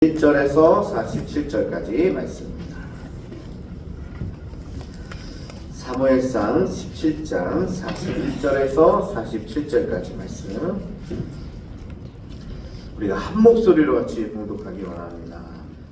1절에서 47절까지 말씀입니다. 사무엘상 17장 41절에서 47절까지 말씀, 우리가 한 목소리로 같이 봉독하기 원합니다.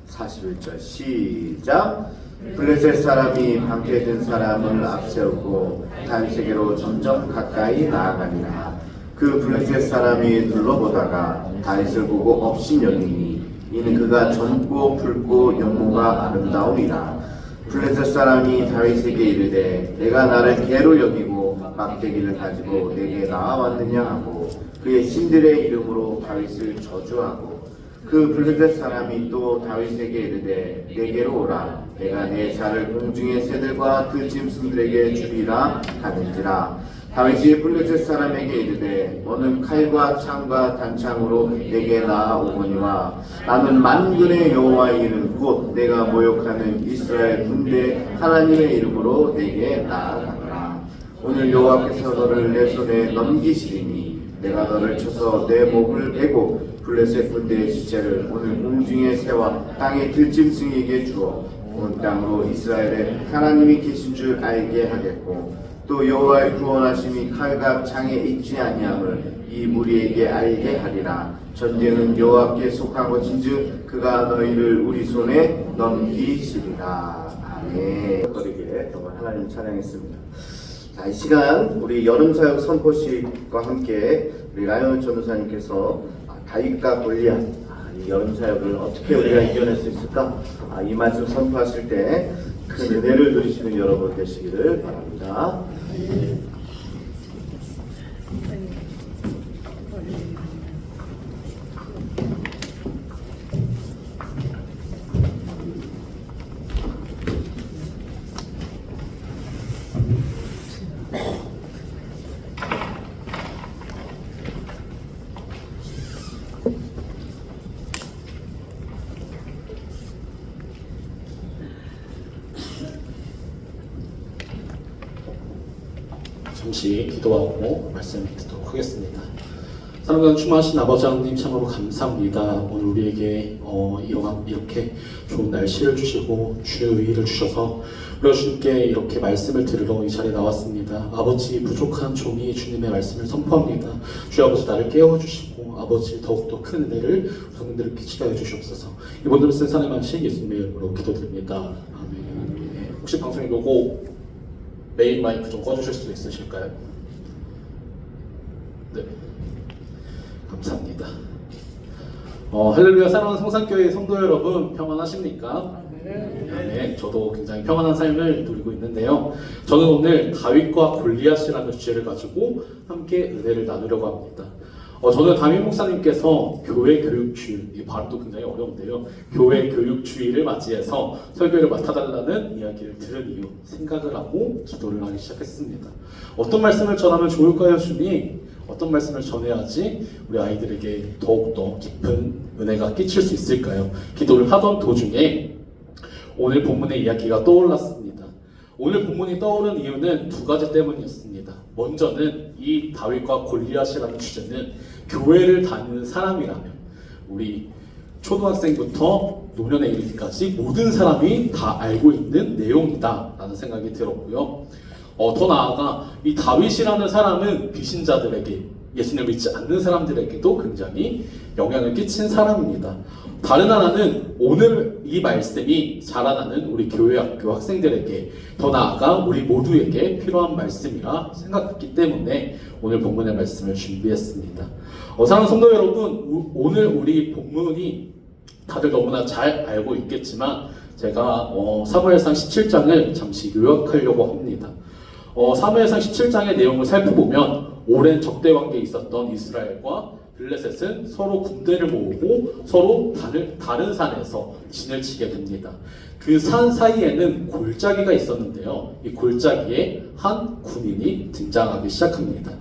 41절 시작. 블레셋 사람이 방패 든 사람을 앞세우고 다윗에게로 점점 가까이 나아가니라. 그 블레셋 사람이 둘러보다가 다윗을 보고 업신여기니 이는 그가 젊고 붉고 영모가 아름다움이라. 블레셋 사람이 다윗에게 이르되 내가 나를 개로 여기고 막대기를 가지고 내게 나아왔느냐 하고 그의 신들의 이름으로 다윗을 저주하고, 그 블레셋 사람이 또 다윗에게 이르되 내게로 오라. 내가 내 살을 공중의 새들과 그 짐승들에게 주리라 하는지라. 다윗이 블레셋 사람에게 이르되 너는 칼과 창과 단창으로 내게 나아오거니와 나는 만군의 여호와의 이름 곧 내가 모욕하는 이스라엘 군대 하나님의 이름으로 내게 나아가노라. 오늘 여호와께서 너를 내 손에 넘기시리니 내가 너를 쳐서 내 목을 베고 블레셋 군대의 시체를 오늘 공중의 새와 땅의 들짐승에게 주어 온 땅으로 이스라엘에 하나님이 계신 줄 알게 하겠고, 또 여호와의 구원하심이 칼과 창에 있지 아니함을 이 무리에게 알게 하리라. 전쟁은 여호와께 속한 것인즉 그가 너희를 우리 손에 넘기시리라. 아멘. 거리기에 정말 하나님 찬양했습니다. 자, 이 시간 우리 여름사역 선포식과 함께 우리 라이언 전도사님께서 다윗과 골리앗, 이 여름사역을 어떻게 우리가 이겨낼 수 있을까, 이 말씀 선포하실 때 큰 은혜를 누리시는 여러분 되시기를 바랍니다. 잠시 기도하고 말씀 듣도록 하겠습니다. 사랑하는 충만하신 아버지 하나님, 참으로 감사합니다. 오늘 우리에게 이렇게 좋은 날씨를 주시고 주의 의를 주셔서 우리가 주님께 이렇게 말씀을 들으러 이 자리에 나왔습니다. 아버지, 부족한 종이 주님의 말씀을 선포합니다. 주여 아버지, 나를 깨워주시고 아버지 더욱더 큰 은혜를 성도들을 끼치게 해주시옵소서. 이번들을 쓴 사람의 만신 예수님의 이름으로 기도드립니다. 아멘. 혹시 방송에 보고 메인 마이크 좀 꺼주실 수 있으실까요? 네, 감사합니다. 할렐루야. 사랑하는 성산교회 성도 여러분, 평안하십니까? 네, 저도 굉장히 평안한 삶을 누리고 있는데요. 저는 오늘 다윗과 골리앗이라는 주제를 가지고 함께 은혜를 나누려고 합니다. 저는 담임 목사님께서 교회 교육주일, 이 발음도 굉장히 어려운데요, 교회 교육주일을 맞이해서 설교를 맡아달라는 이야기를 들은 이후 생각을 하고 기도를 하기 시작했습니다. 어떤 말씀을 전하면 좋을까요, 주님? 어떤 말씀을 전해야지 우리 아이들에게 더욱더 깊은 은혜가 끼칠 수 있을까요? 기도를 하던 도중에 오늘 본문의 이야기가 떠올랐습니다. 오늘 본문이 떠오른 이유는 두 가지 때문이었습니다. 먼저는 이 다윗과 골리앗이라는 주제는 교회를 다니는 사람이라면, 우리 초등학생부터 노년에 이르기까지 모든 사람이 다 알고 있는 내용이다 라는 생각이 들었고요. 더 나아가 이 다윗이라는 사람은 비신자들에게, 예수님을 믿지 않는 사람들에게도 굉장히 영향을 끼친 사람입니다. 다른 하나는 오늘 이 말씀이 자라나는 우리 교회 학교 학생들에게, 더 나아가 우리 모두에게 필요한 말씀이라 생각했기 때문에 오늘 본문의 말씀을 준비했습니다. 사랑하는 성도 여러분, 오늘 우리 본문이 다들 너무나 잘 알고 있겠지만 제가 사무엘상 17장을 잠시 요약하려고 합니다. 사무엘상 17장의 내용을 살펴보면 오랜 적대 관계에 있었던 이스라엘과 블레셋은 서로 군대를 모으고 서로 다른 산에서 진을 치게 됩니다. 그 산 사이에는 골짜기가 있었는데요, 이 골짜기에 한 군인이 등장하기 시작합니다.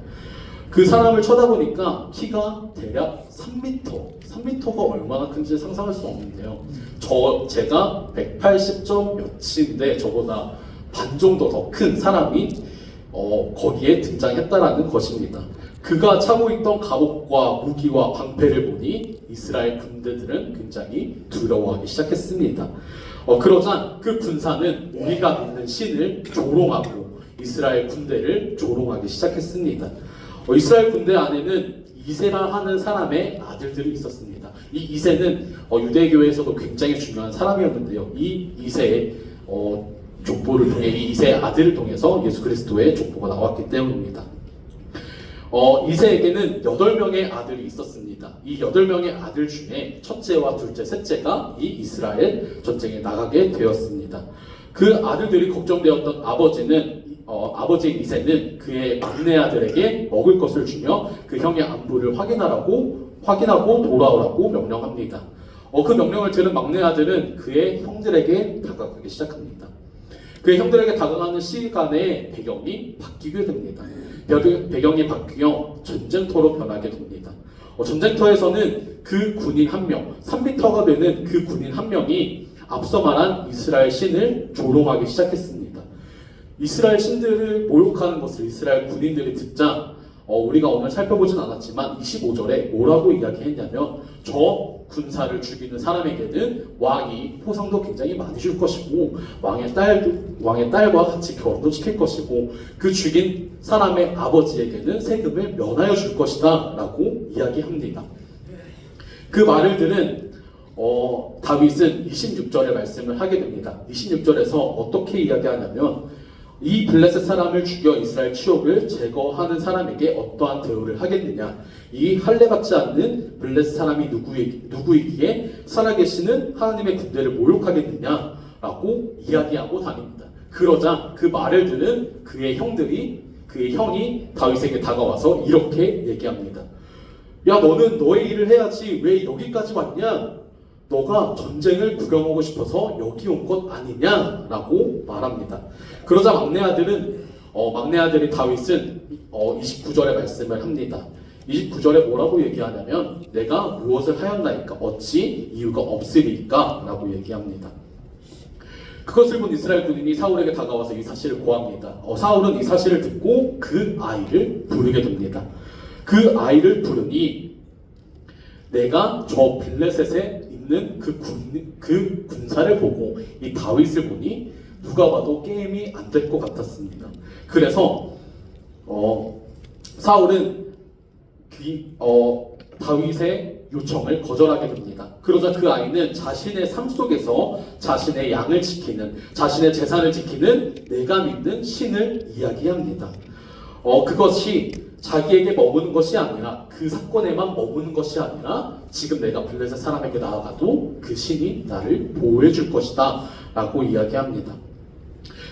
그 사람을 쳐다보니까 키가 대략 3m가 얼마나 큰지 상상할 수 없는데요, 제가 180점 몇인데 저보다 반 정도 더 큰 사람이 거기에 등장했다라는 것입니다. 그가 차고 있던 갑옷과 무기와 방패를 보니 이스라엘 군대들은 굉장히 두려워하기 시작했습니다. 그러자 그 군사는 우리가 믿는 신을 조롱하고 이스라엘 군대를 조롱하기 시작했습니다. 이스라엘 군대 안에는 이세라 하는 사람의 아들들이 있었습니다. 이 이세는 유대교에서도 굉장히 중요한 사람이었는데요. 이 이세의 족보를 통해 이 이세의 아들을 통해서 예수 그리스도의 족보가 나왔기 때문입니다. 이세에게는 8명의 아들이 있었습니다. 이 8명의 아들 중에 첫째와 둘째, 셋째가 이 이스라엘 전쟁에 나가게 되었습니다. 그 아들들이 걱정되었던 아버지인 이세는 그의 막내 아들에게 먹을 것을 주며 그 형의 안부를 확인하고 돌아오라고 명령합니다. 그 명령을 들은 막내 아들은 그의 형들에게 다가가기 시작합니다. 그의 형들에게 다가가는 시간의 배경이 바뀌게 됩니다. 배경이 바뀌어 전쟁터로 변하게 됩니다. 전쟁터에서는 그 군인 한 명, 3m가 되는 그 군인 한 명이 앞서 말한 이스라엘 신을 조롱하기 시작했습니다. 이스라엘 신들을 모욕하는 것을 이스라엘 군인들이 듣자 우리가 오늘 살펴보진 않았지만 25절에 뭐라고 이야기했냐면 저 군사를 죽이는 사람에게는 왕이 포상도 굉장히 많이 줄 것이고 왕의 딸과 같이 결혼도 시킬 것이고 그 죽인 사람의 아버지에게는 세금을 면하여 줄 것이다 라고 이야기합니다. 그 말을 들은 다윗은 26절의 말씀을 하게 됩니다. 26절에서 어떻게 이야기하냐면 이 블레셋 사람을 죽여 이스라엘 치욕을 제거하는 사람에게 어떠한 대우를 하겠느냐, 이 할례받지 않는 블레셋 사람이 누구이기에 살아계시는 하나님의 군대를 모욕하겠느냐 라고 이야기하고 다닙니다. 그러자 그 말을 듣는 그의 형이 다윗에게 다가와서 이렇게 얘기합니다. 야, 너는 너의 일을 해야지 왜 여기까지 왔냐? 너가 전쟁을 구경하고 싶어서 여기 온 것 아니냐? 라고 말합니다. 그러자 막내 아들이 다윗은 29절의 말씀을 합니다. 29절에 뭐라고 얘기하냐면 내가 무엇을 하였나이까? 어찌 이유가 없으리까? 라고 얘기합니다. 그것을 본 이스라엘 군인이 사울에게 다가와서 이 사실을 고합니다. 사울은 이 사실을 듣고 그 아이를 부르게 됩니다. 그 아이를 부르니 내가 저 블레셋에 있는 그 군사를 보고 이 다윗을 보니 누가 봐도 게임이 안 될 것 같았습니다. 그래서 사울은 다윗의 요청을 거절하게 됩니다. 그러자 그 아이는 자신의 삶 속에서 자신의 양을 지키는, 자신의 재산을 지키는 내가 믿는 신을 이야기합니다. 그것이 자기에게 머무는 것이 아니라, 그 사건에만 머무는 것이 아니라 지금 내가 블레셋 사람에게 나아가도 그 신이 나를 보호해 줄 것이다 라고 이야기합니다.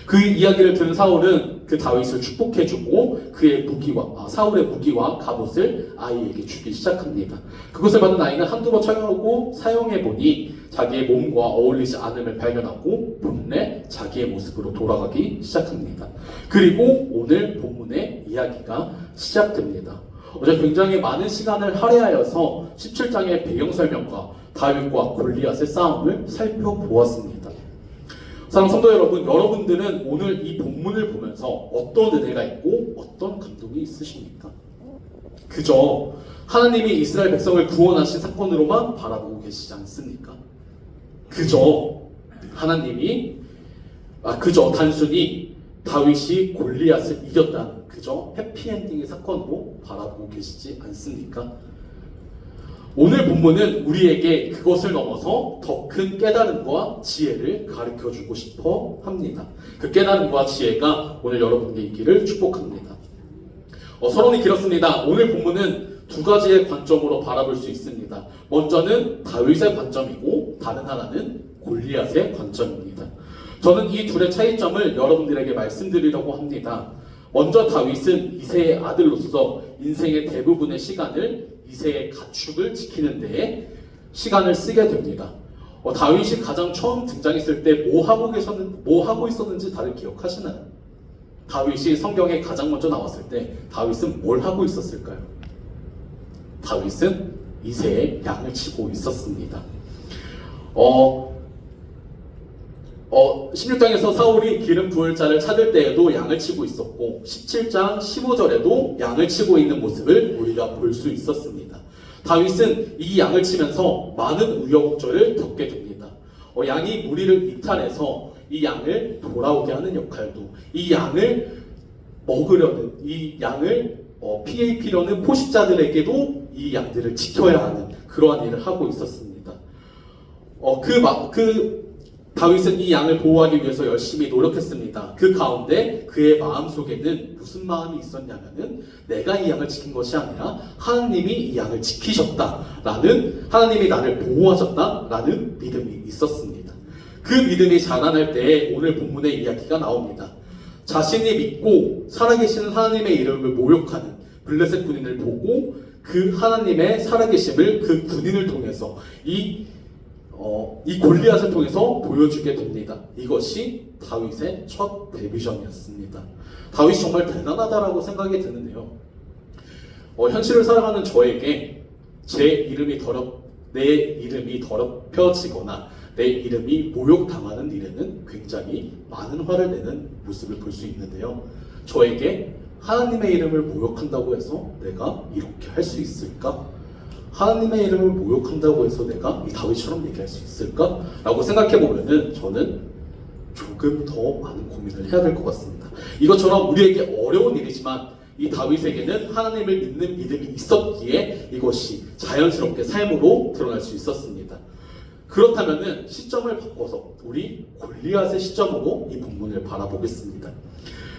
그 이야기를 들은 사울은 그 다윗을 축복해주고 사울의 무기와 갑옷을 아이에게 주기 시작합니다. 그것을 받은 아이는 한두 번 착용하고 사용해보니 자기의 몸과 어울리지 않음을 발견하고 본래 자기의 모습으로 돌아가기 시작합니다. 그리고 오늘 본문의 이야기가 시작됩니다. 어제 굉장히 많은 시간을 할애하여서 17장의 배경 설명과 다윗과 골리앗의 싸움을 살펴보았습니다. 사랑하는 성도 여러분, 여러분들은 오늘 이 본문을 보면서 어떤 은혜가 있고 어떤 감동이 있으십니까? 그저 하나님이 이스라엘 백성을 구원하신 사건으로만 바라보고 계시지 않습니까? 그저 단순히 다윗이 골리앗을 이겼다는 그저 해피엔딩의 사건으로 바라보고 계시지 않습니까? 오늘 본문은 우리에게 그것을 넘어서 더 큰 깨달음과 지혜를 가르쳐주고 싶어 합니다. 그 깨달음과 지혜가 오늘 여러분께 있기를 축복합니다. 서론이 길었습니다. 오늘 본문은 두 가지의 관점으로 바라볼 수 있습니다. 먼저는 다윗의 관점이고 다른 하나는 골리앗의 관점입니다. 저는 이 둘의 차이점을 여러분들에게 말씀드리려고 합니다. 먼저 다윗은 이새의 아들로서 인생의 대부분의 시간을 이새의 가축을 지키는 데에 시간을 쓰게 됩니다. 다윗이 가장 처음 등장했을 때 뭐 하고 있었는지 다들 기억하시나요? 다윗이 성경에 가장 먼저 나왔을 때 다윗은 뭘 하고 있었을까요? 다윗은 이새의 양을 치고 있었습니다. 16장에서 사울이 기름 부을 자를 찾을 때에도 양을 치고 있었고 17장 15절에도 양을 치고 있는 모습을 우리가 볼 수 있었습니다. 다윗은 이 양을 치면서 많은 우여곡절을 겪게 됩니다. 양이 무리를 이탈해서 이 양을 돌아오게 하는 역할도, 이 양을 먹으려는, 이 양을 피해 입히려는 포식자들에게도 이 양들을 지켜야 하는 그러한 일을 하고 있었습니다. 다윗은 이 양을 보호하기 위해서 열심히 노력했습니다. 그 가운데 그의 마음속에는 무슨 마음이 있었냐면은 내가 이 양을 지킨 것이 아니라 하나님이 이 양을 지키셨다라는, 하나님이 나를 보호하셨다라는 믿음이 있었습니다. 그 믿음이 자라날 때에 오늘 본문의 이야기가 나옵니다. 자신이 믿고 살아계시는 하나님의 이름을 모욕하는 블레셋 군인을 보고 그 하나님의 살아계심을 그 군인을 통해서 이 골리앗을 통해서 보여주게 됩니다. 이것이 다윗의 첫 데뷔전이었습니다. 다윗이 정말 대단하다라고 생각이 드는데요. 현실을 살아가는 저에게 내 이름이 더럽혀지거나 내 이름이 모욕당하는 일에는 굉장히 많은 화를 내는 모습을 볼 수 있는데요. 저에게 하나님의 이름을 모욕한다고 해서 내가 이렇게 할 수 있을까? 하나님의 이름을 모욕한다고 해서 내가 이 다윗처럼 얘기할 수 있을까? 라고 생각해보면은 저는 조금 더 많은 고민을 해야 될 것 같습니다. 이것처럼 우리에게 어려운 일이지만 이 다윗에게는 하나님을 믿는 믿음이 있었기에 이것이 자연스럽게 삶으로 드러날 수 있었습니다. 그렇다면은 시점을 바꿔서 우리 골리앗의 시점으로 이 본문을 바라보겠습니다.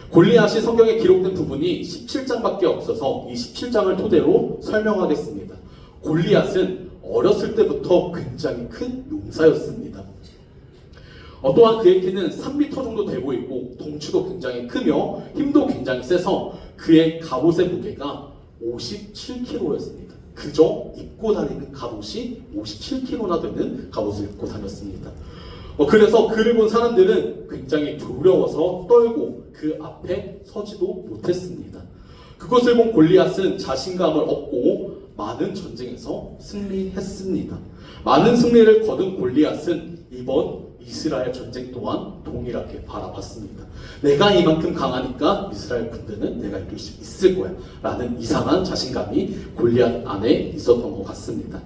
골리앗이 성경에 기록된 부분이 17장밖에 없어서 이 17장을 토대로 설명하겠습니다. 골리앗은 어렸을 때부터 굉장히 큰 용사였습니다. 또한 그의 키는 3m 정도 돼 보이고 덩치도 굉장히 크며 힘도 굉장히 세서 그의 갑옷의 무게가 57kg였습니다. 그저 입고 다니는 갑옷이 57kg나 되는 갑옷을 입고 다녔습니다. 그래서 그를 본 사람들은 굉장히 두려워서 떨고 그 앞에 서지도 못했습니다. 그것을 본 골리앗은 자신감을 얻고 많은 전쟁에서 승리했습니다. 많은 승리를 거둔 골리앗은 이번 이스라엘 전쟁 또한 동일하게 바라봤습니다. 내가 이만큼 강하니까 이스라엘 군대는 내가 이길 수 있을 거야 라는 이상한 자신감이 골리앗 안에 있었던 것 같습니다.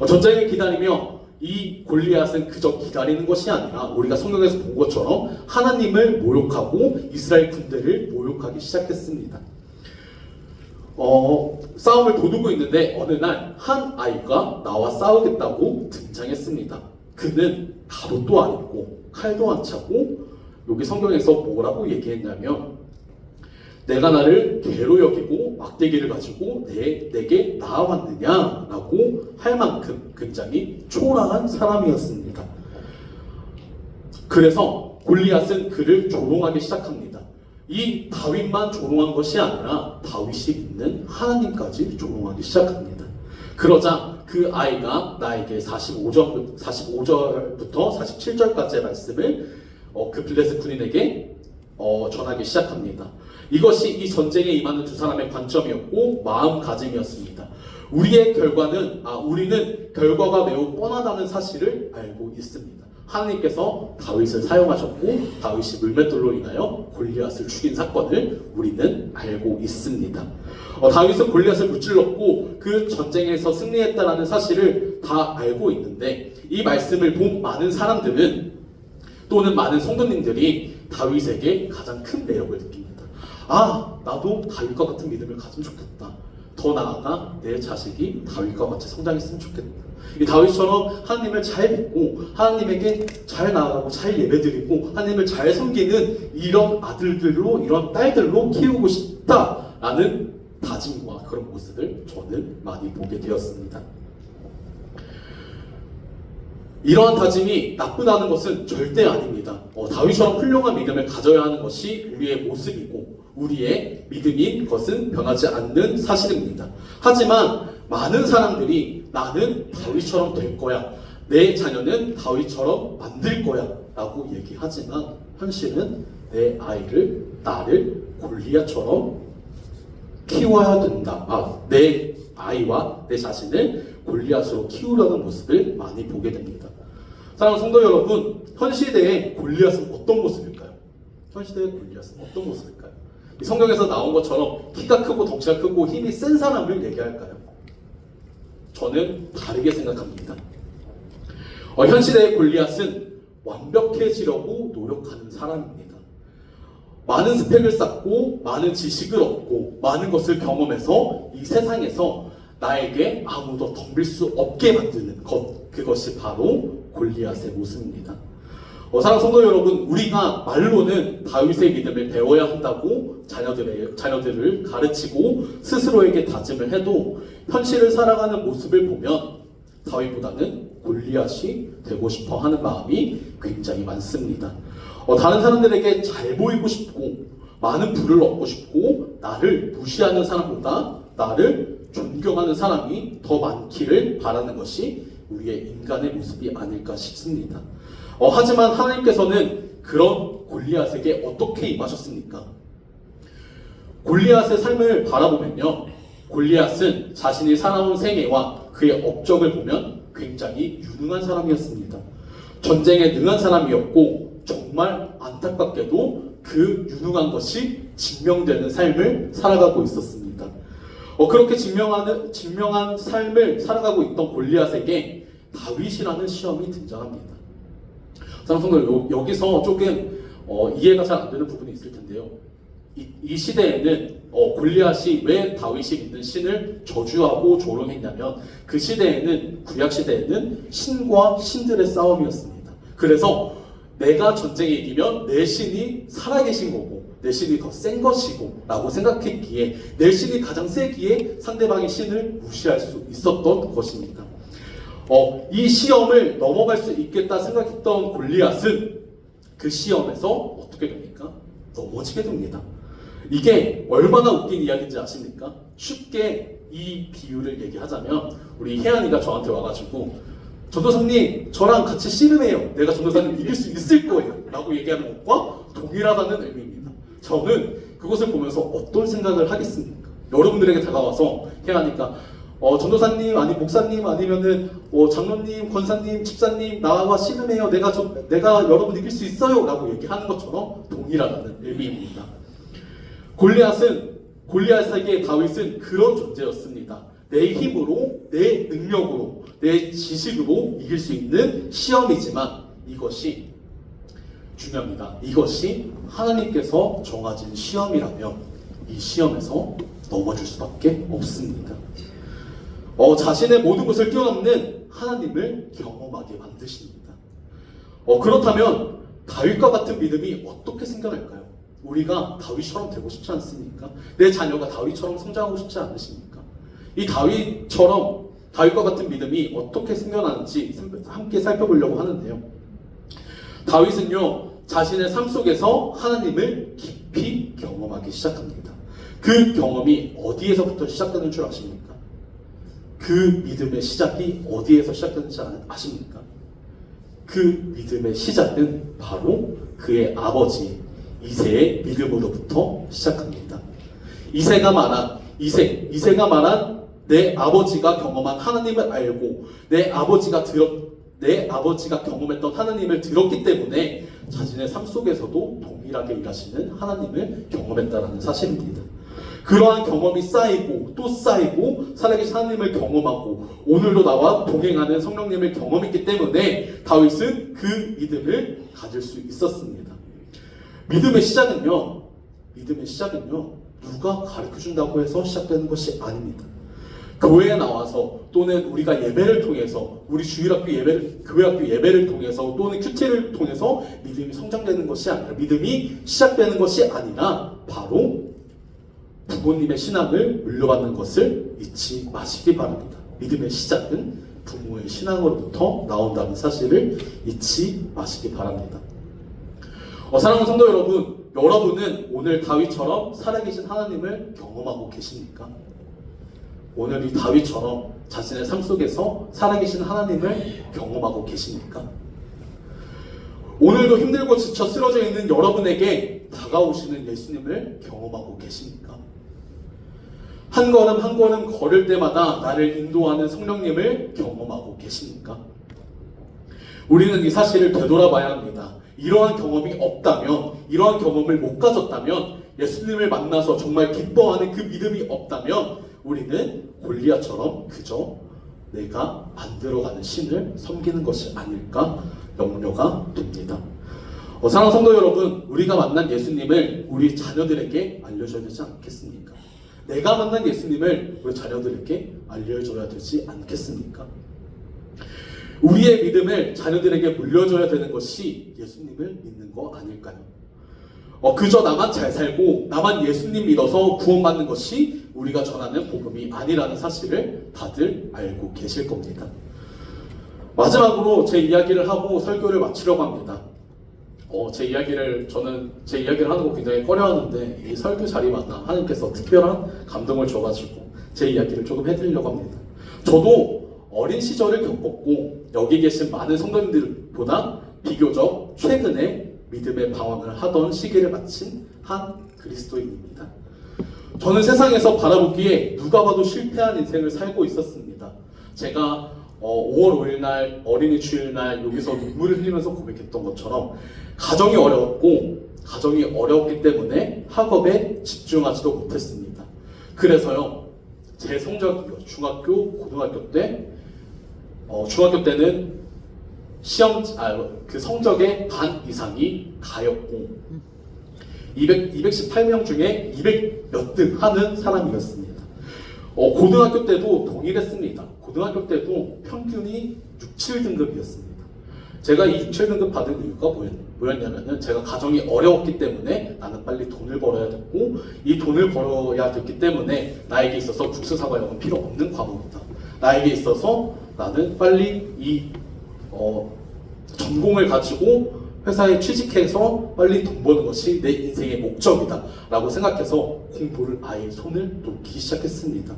전쟁을 기다리며 이 골리앗은 그저 기다리는 것이 아니라 우리가 성경에서 본 것처럼 하나님을 모욕하고 이스라엘 군대를 모욕하기 시작했습니다. 싸움을 도두고 있는데 어느 날 한 아이가 나와 싸우겠다고 등장했습니다. 그는 갑옷도 안 입고 칼도 안 차고 여기 성경에서 뭐라고 얘기했냐면 내가 나를 개로 여기고 막대기를 가지고 내게 나아왔느냐라고 할 만큼 굉장히 초라한 사람이었습니다. 그래서 골리앗은 그를 조롱하기 시작합니다. 이 다윗만 조롱한 것이 아니라 다윗이 믿는 하나님까지 조롱하기 시작합니다. 그러자 그 아이가 나에게 45절부터 47절까지의 말씀을 그 블레셋 군인에게 전하기 시작합니다. 이것이 이 전쟁에 임하는 두 사람의 관점이었고 마음가짐이었습니다. 우리는 결과가 매우 뻔하다는 사실을 알고 있습니다. 하나님께서 다윗을 사용하셨고 다윗이 물맷돌로 인하여 골리앗을 죽인 사건을 우리는 알고 있습니다. 다윗은 골리앗을 무찔렀고 그 전쟁에서 승리했다라는 사실을 다 알고 있는데 이 말씀을 본 많은 사람들은 또는 많은 성도님들이 다윗에게 가장 큰 매력을 느낍니다. 나도 다윗과 같은 믿음을 가지면 좋겠다. 더 나아가 내 자식이 다윗과 같이 성장했으면 좋겠다. 이 다윗처럼 하나님을 잘 믿고 하나님에게 잘 나아가고 잘 예배드리고 하나님을 잘 섬기는 이런 아들들로 이런 딸들로 키우고 싶다라는 다짐과 그런 모습을 저는 많이 보게 되었습니다. 이러한 다짐이 나쁘다는 것은 절대 아닙니다. 다윗처럼 훌륭한 믿음을 가져야 하는 것이 우리의 모습이고 우리의 믿음인 것은 변하지 않는 사실입니다. 하지만 많은 사람들이 나는 다윗처럼 될 거야, 내 자녀는 다윗처럼 만들 거야 라고 얘기하지만 현실은 나를 골리앗처럼 키워야 된다. 내 아이와 내 자신을 골리앗으로 키우려는 모습을 많이 보게 됩니다. 사랑하는 성도 여러분, 현 시대의 골리앗은 어떤 모습일까요? 현 시대의 골리앗은 어떤 모습일까요? 이 성경에서 나온 것처럼 키가 크고 덩치가 크고 힘이 센 사람을 얘기할까요? 저는 다르게 생각합니다. 현 시대의 골리앗은 완벽해지려고 노력하는 사람입니다. 많은 스펙을 쌓고 많은 지식을 얻고 많은 것을 경험해서 이 세상에서 나에게 아무도 덤빌 수 없게 만드는 것, 그것이 바로 골리앗의 모습입니다. 사랑하는 성도 여러분, 우리가 말로는 다윗의 믿음을 배워야 한다고 자녀들을 가르치고 스스로에게 다짐을 해도 현실을 살아가는 모습을 보면 다윗보다는 골리앗이 되고 싶어 하는 마음이 굉장히 많습니다. 다른 사람들에게 잘 보이고 싶고 많은 부를 얻고 싶고 나를 무시하는 사람보다 나를 존경하는 사람이 더 많기를 바라는 것이 우리의 인간의 모습이 아닐까 싶습니다. 하지만 하나님께서는 그런 골리앗에게 어떻게 임하셨습니까? 골리앗의 삶을 바라보면요, 골리앗은 자신이 살아온 생애와 그의 업적을 보면 굉장히 유능한 사람이었습니다. 전쟁에 능한 사람이었고 정말 안타깝게도 그 유능한 것이 증명되는 삶을 살아가고 있었습니다. 그렇게 증명한 삶을 살아가고 있던 골리앗에게 다윗이라는 시험이 등장합니다. 사랑성도 여기서 조금 이해가 잘 안 되는 부분이 있을 텐데요. 이 시대에는 골리앗이 왜 다윗이 믿는 신을 저주하고 조롱했냐면 그 시대에는 구약 시대에는 신과 신들의 싸움이었습니다. 그래서 내가 전쟁에 이기면 내 신이 살아계신 거고 내 신이 더 센 것이고 라고 생각했기에 내 신이 가장 세기에 상대방의 신을 무시할 수 있었던 것입니다. 이 시험을 넘어갈 수 있겠다 생각했던 골리앗은 그 시험에서 어떻게 됩니까? 넘어지게 됩니다. 이게 얼마나 웃긴 이야기인지 아십니까? 쉽게 이 비유를 얘기하자면 우리 혜안이가 저한테 와가지고 전도사님 저랑 같이 씨름해요. 내가 전도사님 이길 수 있을 거예요 라고 얘기하는 것과 동일하다는 의미입니다. 저는 그것을 보면서 어떤 생각을 하겠습니까? 여러분들에게 다가와서 혜안이가 전도사님 아니 목사님 아니면은 장로님 권사님 집사님 나와 씨름해요. 내가 여러분 이길 수 있어요 라고 얘기하는 것처럼 동일하다는 의미입니다. 골리앗에게 다윗은 그런 존재였습니다. 내 힘으로, 내 능력으로, 내 지식으로 이길 수 있는 시험이지만 이것이 중요합니다. 이것이 하나님께서 정하신 시험이라면 이 시험에서 넘어질 수밖에 없습니다. 자신의 모든 것을 뛰어넘는 하나님을 경험하게 만드십니다. 그렇다면 다윗과 같은 믿음이 어떻게 생겨날까요? 우리가 다윗처럼 되고 싶지 않습니까? 내 자녀가 다윗처럼 성장하고 싶지 않으십니까? 이 다윗과 같은 믿음이 어떻게 생겨나는지 함께 살펴보려고 하는데요. 다윗은요, 자신의 삶 속에서 하나님을 깊이 경험하기 시작합니다. 그 경험이 어디에서부터 시작되는 줄 아십니까? 그 믿음의 시작이 어디에서 시작되는지 아십니까? 그 믿음의 시작은 바로 그의 아버지 이새의 믿음으로부터 시작합니다. 이새가 말한 내 아버지가 경험한 하나님을 알고 내 아버지가 경험했던 하나님을 들었기 때문에 자신의 삶 속에서도 동일하게 일하시는 하나님을 경험했다는 사실입니다. 그러한 경험이 쌓이고 또 쌓이고 살아계신 하나님을 경험하고 오늘도 나와 동행하는 성령님을 경험했기 때문에 다윗은 그 믿음을 가질 수 있었습니다. 믿음의 시작은요 누가 가르쳐준다고 해서 시작되는 것이 아닙니다. 교회에 나와서 또는 우리가 예배를 통해서 우리 주일학교 교회학교 예배를 통해서 또는 큐티를 통해서 믿음이 성장되는 것이 아니라 믿음이 시작되는 것이 아니라 바로 부모님의 신앙을 물려받는 것을 잊지 마시기 바랍니다. 믿음의 시작은 부모의 신앙으로부터 나온다는 사실을 잊지 마시기 바랍니다. 사랑하는 성도 여러분은 오늘 다윗처럼 살아계신 하나님을 경험하고 계십니까? 오늘 이 다윗처럼 자신의 삶 속에서 살아계신 하나님을 경험하고 계십니까? 오늘도 힘들고 지쳐 쓰러져 있는 여러분에게 다가오시는 예수님을 경험하고 계십니까? 한 걸음 한 걸음 걸을 때마다 나를 인도하는 성령님을 경험하고 계십니까? 우리는 이 사실을 되돌아봐야 합니다. 이러한 경험이 없다면, 이러한 경험을 못 가졌다면, 예수님을 만나서 정말 기뻐하는 그 믿음이 없다면 우리는 골리앗처럼 그저 내가 만들어가는 신을 섬기는 것이 아닐까 염려가 됩니다. 사랑하는 성도 여러분, 우리가 만난 예수님을 우리 자녀들에게 알려줘야 되지 않겠습니까? 내가 만난 예수님을 우리 자녀들에게 알려줘야 되지 않겠습니까? 우리의 믿음을 자녀들에게 물려줘야 되는 것이 예수님을 믿는 거 아닐까요? 그저 나만 잘 살고 나만 예수님 믿어서 구원받는 것이 우리가 전하는 복음이 아니라는 사실을 다들 알고 계실 겁니다. 마지막으로 제 이야기를 하고 설교를 마치려고 합니다. 제 이야기를 하는 거 굉장히 꺼려하는데 이 설교 자리마다 하나님께서 특별한 감동을 줘가지고 제 이야기를 조금 해드리려고 합니다. 저도 어린 시절을 겪었고 여기 계신 많은 성도님들보다 비교적 최근에 믿음의 방황을 하던 시기를 마친 한 그리스도인입니다. 저는 세상에서 바라보기에 누가 봐도 실패한 인생을 살고 있었습니다. 제가 5월 5일 날 어린이 주일날 여기서 눈물을 흘리면서 고백했던 것처럼 가정이 어려웠기 때문에 학업에 집중하지도 못했습니다. 그래서요, 제 성적이요, 고등학교 때는 그 성적의 반 이상이 가였고 218명 중에 200 몇 등 하는 사람이었습니다. 고등학교 때도 동일했습니다. 고등학교 때도 평균이 6, 7등급이었습니다. 제가 이 6, 7등급 받은 이유가 뭐였냐면은 제가 가정이 어려웠기 때문에 나는 빨리 돈을 벌어야 됐고 이 돈을 벌어야 됐기 때문에 나에게 있어서 국수사과 이런 건 필요 없는 과목이다. 나에게 있어서 나는 빨리 이 전공을 가지고 회사에 취직해서 빨리 돈 버는 것이 내 인생의 목적이다 라고 생각해서 공부를 아예 손을 놓기 시작했습니다.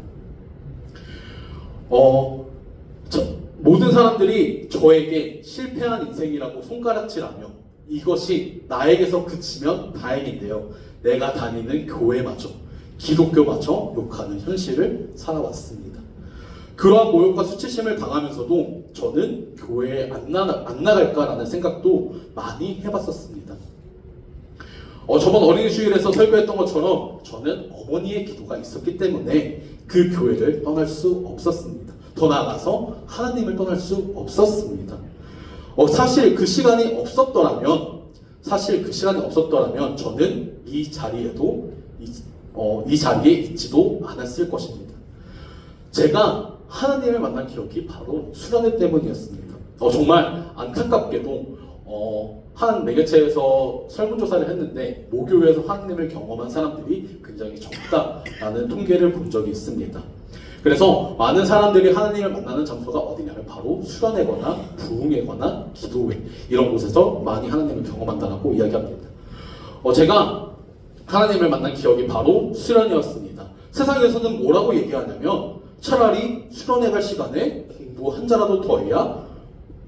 모든 사람들이 저에게 실패한 인생이라고 손가락질하며 이것이 나에게서 그치면 다행인데요, 내가 다니는 교회마저, 기독교마저 욕하는 현실을 살아왔습니다. 그러한 모욕과 수치심을 당하면서도 저는 교회에 안 나갈까라는 생각도 많이 해봤었습니다. 저번 어린이 주일에서 설교했던 것처럼 저는 어머니의 기도가 있었기 때문에 그 교회를 떠날 수 없었습니다. 더 나아가서 하나님을 떠날 수 없었습니다. 사실 그 시간이 없었더라면 저는 이 자리에 있지도 않았을 것입니다. 제가 하나님을 만난 기억이 바로 수련회 때문이었습니다. 정말 안타깝게도 한 매개체에서 설문조사를 했는데 모교회에서 하나님을 경험한 사람들이 굉장히 적다라는 통계를 본 적이 있습니다. 그래서 많은 사람들이 하나님을 만나는 장소가 어디냐면 바로 수련회거나 부흥회거나 기도회 이런 곳에서 많이 하나님을 경험한다라고 이야기합니다. 제가 하나님을 만난 기억이 바로 수련회였습니다. 세상에서는 뭐라고 얘기하냐면 차라리 수련회 갈 시간에 공부 한 자라도 더 해야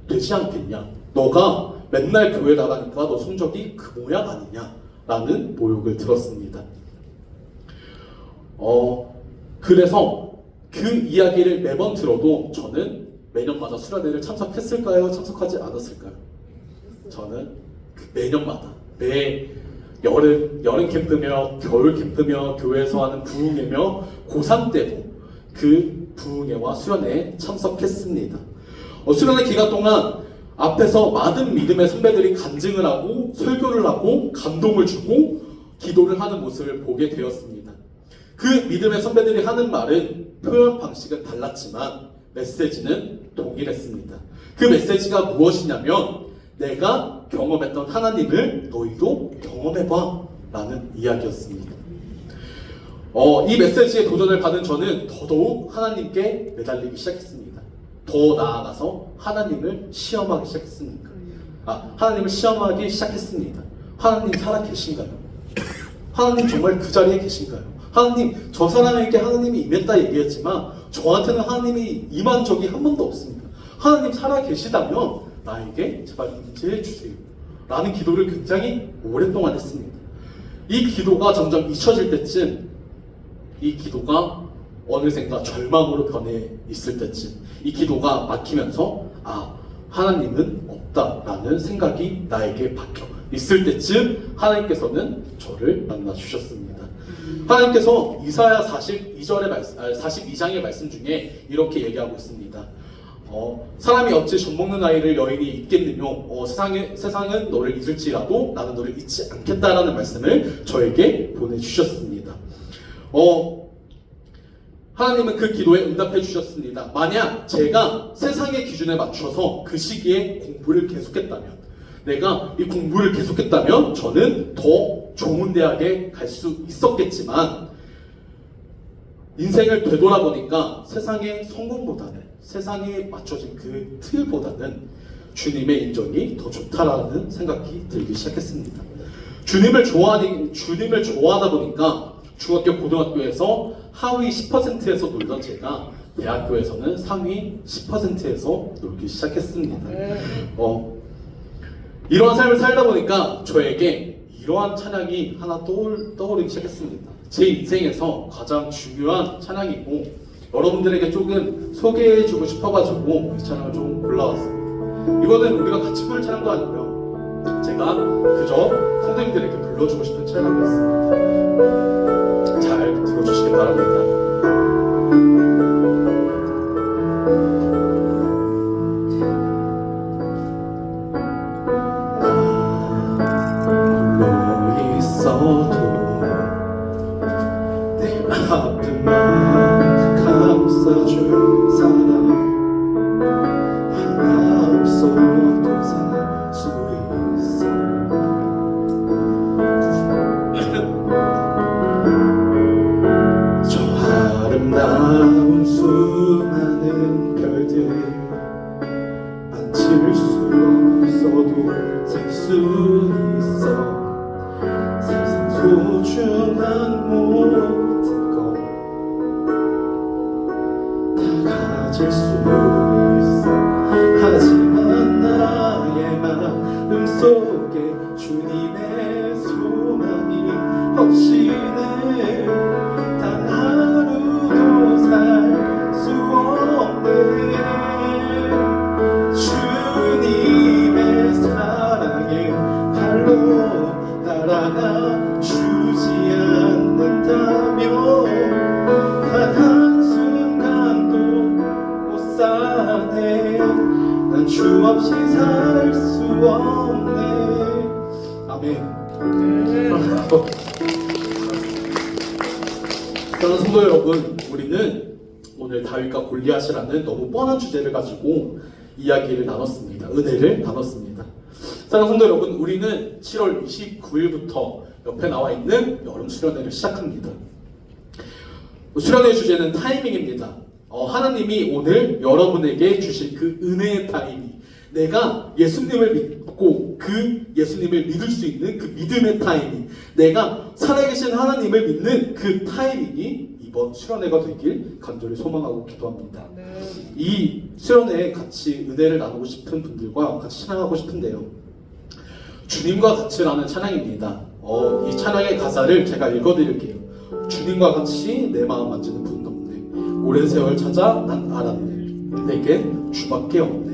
되지 않겠냐, 너가 맨날 교회 나가니까 너 성적이 그 모양 아니냐 라는 모욕을 들었습니다. 그래서 그 이야기를 매번 들어도 저는 매년마다 수련회를 참석했을까요? 참석하지 않았을까요? 저는 매년마다 매 여름 캠프며 겨울 캠프며 교회에서 하는 부흥회며 고3 때도 그 부흥회와 수련회에 참석했습니다. 수련회 기간 동안 앞에서 많은 믿음의 선배들이 간증을 하고 설교를 하고 감동을 주고 기도를 하는 모습을 보게 되었습니다. 그 믿음의 선배들이 하는 말은 표현 방식은 달랐지만 메시지는 동일했습니다. 그 메시지가 무엇이냐면 내가 경험했던 하나님을 너희도 경험해봐 라는 이야기였습니다. 이 메시지에 도전을 받은 저는 더더욱 하나님께 매달리기 시작했습니다. 더 나아가서 하나님을 시험하기 시작했습니다. 하나님 살아 계신가요? 하나님 정말 그 자리에 계신가요? 하나님, 저 사람에게 하나님이 임했다 얘기했지만 저한테는 하나님이 임한 적이 한 번도 없습니다. 하나님 살아 계시다면 나에게 제발 임재해 주세요 라는 기도를 굉장히 오랫동안 했습니다. 이 기도가 점점 잊혀질 때쯤, 이 기도가 어느샌가 절망으로 변해 있을 때쯤, 이 기도가 막히면서 하나님은 없다라는 생각이 나에게 박혀 있을 때쯤 하나님께서는 저를 만나 주셨습니다. 하나님께서 이사야 42장의 말씀 중에 이렇게 얘기하고 있습니다. 사람이 어찌 젖먹는 아이를 여인이 잊겠느뇨. 세상은 너를 잊을지라도 나는 너를 잊지 않겠다라는 말씀을 저에게 보내주셨습니다. 하나님은 그 기도에 응답해 주셨습니다. 만약 제가 세상의 기준에 맞춰서 그 시기에 공부를 계속했다면, 내가 이 공부를 계속했다면 저는 더 좋은 대학에 갈 수 있었겠지만, 인생을 되돌아보니까 세상의 성공보다는, 세상에 맞춰진 그 틀보다는 주님의 인정이 더 좋다라는 생각이 들기 시작했습니다. 주님을 좋아하다 보니까 중학교, 고등학교에서 하위 10%에서 놀던 제가 대학교에서는 상위 10%에서 놀기 시작했습니다. 이러한 삶을 살다 보니까 저에게 이러한 찬양이 하나 떠오르기 시작했습니다. 제 인생에서 가장 중요한 찬양이고 여러분들에게 조금 소개해주고 싶어가지고 이 찬양을 좀 골라왔습니다. 이거는 우리가 같이 부를 찬양도 아니고요, 제가 그저 성도님들에게 불러주고 싶은 찬양이었습니다. 잘 들어주시기 바랍니다. 홀로 있어도 내 아픔만 감싸줄 사람 하나 없어도 살 수 있어. 저 아름다운 수많은 별들 만질 수 없어도 살 수 있어. 세상 소중한 모든 것 다 가질 수 있어. 하지만 나의 마음 속에 주님의 소망이 없이는 단 하루도 살 수 없네. 주님의 사랑에 발로 따라가 주지 않는다면 단 한순간도 못 사네. 난 주 없이 살 수 없네. 아멘. 사랑하는 성도 여러분, 우리는 오늘 다윗과 골리앗이라는 너무 뻔한 주제를 가지고 이야기를 나눴습니다. 은혜를 나눴습니다. 사랑하는 성도 여러분, 우리는 7월 29일부터 옆에 나와 있는 여름 수련회를 시작합니다. 수련회 주제는 타이밍입니다. 하나님이 오늘 여러분에게 주실 그 은혜의 타이밍, 내가 예수님을 믿고 그 예수님을 믿을 수 있는 그 믿음의 타이밍, 내가 살아계신 하나님을 믿는 그 타이밍이 이번 수련회가 되길 간절히 소망하고 기도합니다. 이 수련회에 같이 은혜를 나누고 싶은 분들과 같이 찬양하고 싶은데요, 주님과 같이라는 찬양입니다. 이 찬양의 가사를 제가 읽어드릴게요. 주님과 같이 내 마음 만지는 분은 없네. 오랜 세월 찾아 난 알았네. 내겐 주밖에 없네.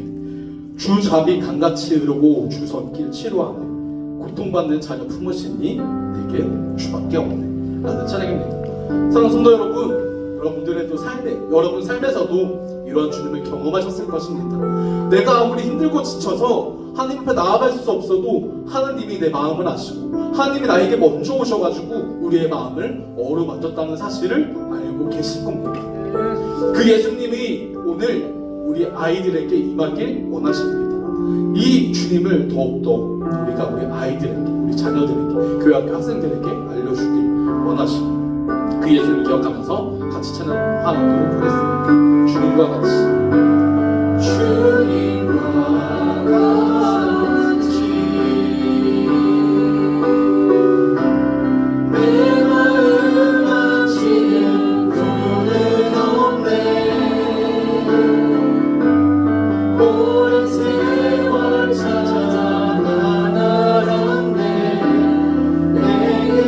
주 자비 강같이 흐르고 주 손길 치료하네. 고통받는 자녀 품으시니 내겐 주밖에 없네. 라는 찬양입니다. 사랑하는 성도 여러분, 여러분들의 여러분 삶에서도 이러한 주님을 경험하셨을 것입니다. 내가 아무리 힘들고 지쳐서 하나님 앞에 나아갈 수 없어도 하나님이 내 마음을 아시고 하나님이 나에게 먼저 오셔가지고 우리의 마음을 어루만졌다는 사실을 알고 계실 겁니다. 그 예수님이 오늘 우리 아이들에게 임하길 원하십니다. 이 주님을 더욱더 우리가 우리 아이들에게, 우리 자녀들에게, 교회 학교 학생들에게 알려주길 원하십니다. 그 예수님을 기억하면서 같이 찬양하도록 하겠습니다. 주님과 같이, 주님과 같이 내 마음 만지는 분은 없네. 오랜 세월 찾아 난 알았네. 내게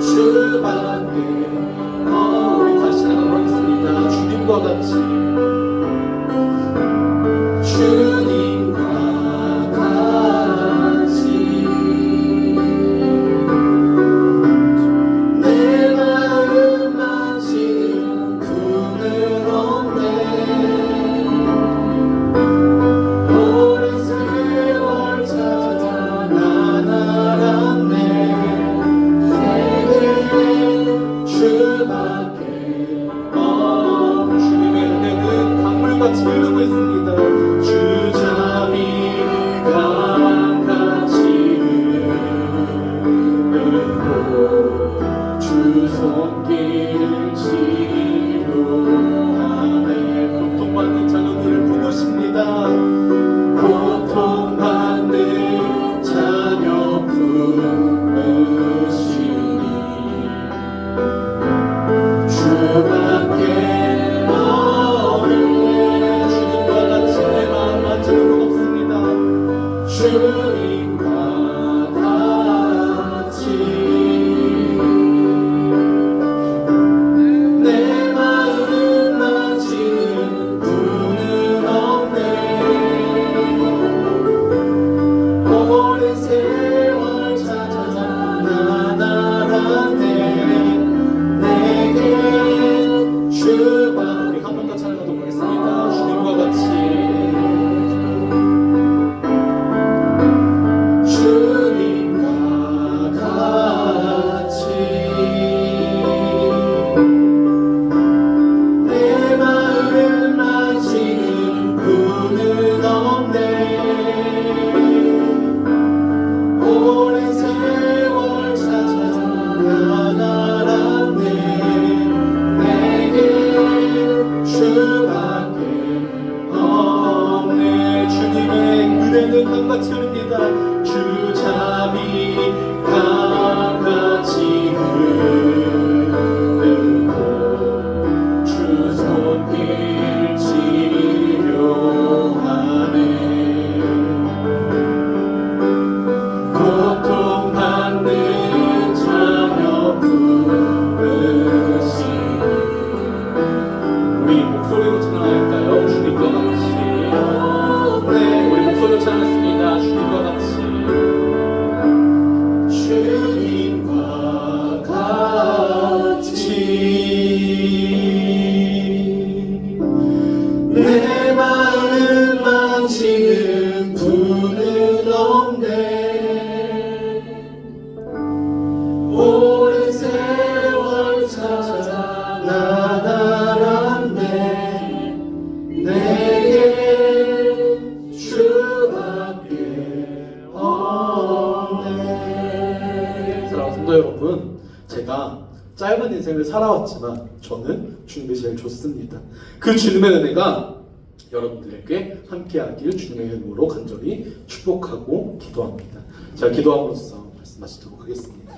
주밖에. 우리 다시 찬양하도록 하겠습니다. 주님과 같이 주님과 같이 내 마음 만지는 분은 없네. 오랜 세월 찾아 나날았네. 내게 주가 우리 한 번 더 찬양하도록 하겠습니다. 주님과 같이 주님과 같이 내 마음 만지는 분은 없네. 오랜 세월 찾아 나날았네. 내게 주밖에 없네. 주님의 은혜는 강같이 흐릅니다. 주 잠이 강같이 흐르고 주 손길 치료하네. 고통받는 자녀 부르시 우리 목소리로 찬양할까요? 주님과 같이. 네, 우리 목소리로 찬양했습니다. 주님과 같이. 주님과 같이 내 마음 만지는 분은 없네. 오랜 세월 찾아 나날았네. 내게 주밖에 없네. 사랑하는 성도 여러분, 제가 짧은 인생을 살아왔지만 저는 주님이 제일 좋습니다. 그 주님의 은혜가 여러분들에게 함께하길 주님의 이름으로 간절히 축복하고 기도합니다. 제가 기도함으로써 말씀하시도록 하겠습니다.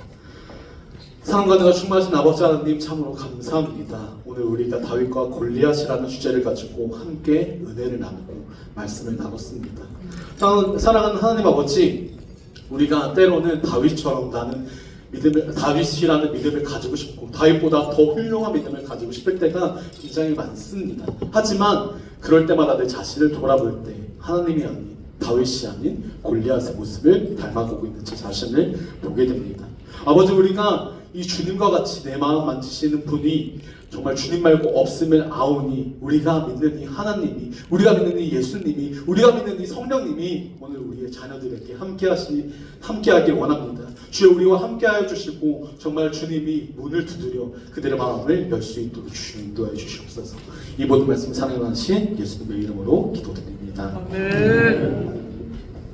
사랑과 은혜가 충만하신 아버지 하나님 참으로 감사합니다. 오늘 우리가 다윗과 골리앗이라는 주제를 가지고 함께 은혜를 나누고 말씀을 나눴습니다. 사랑하는 하나님 아버지, 우리가 때로는 다윗처럼 나는 다윗이라는 믿음을 가지고 싶고 다윗보다 더 훌륭한 믿음을 가지고 싶을 때가 굉장히 많습니다. 하지만 그럴 때마다 내 자신을 돌아볼 때 하나님이 아닌 다윗이 아닌 골리앗의 모습을 닮아가고 있는 제 자신을 보게 됩니다. 아버지, 우리가 이 주님과 같이 내 마음 만지시는 분이 정말 주님 말고 없음을 아오니 우리가 믿는 이 하나님이, 우리가 믿는 이 예수님이, 우리가 믿는 이 성령님이 오늘 우리의 자녀들에게 함께하길 원합니다. 주여, 우리와 함께하여 주시고 정말 주님이 문을 두드려 그들의 마음을 열 수 있도록 주여 인도하여 주시옵소서. 이 모든 말씀 사랑하신 예수님의 이름으로 기도드립니다. 아멘.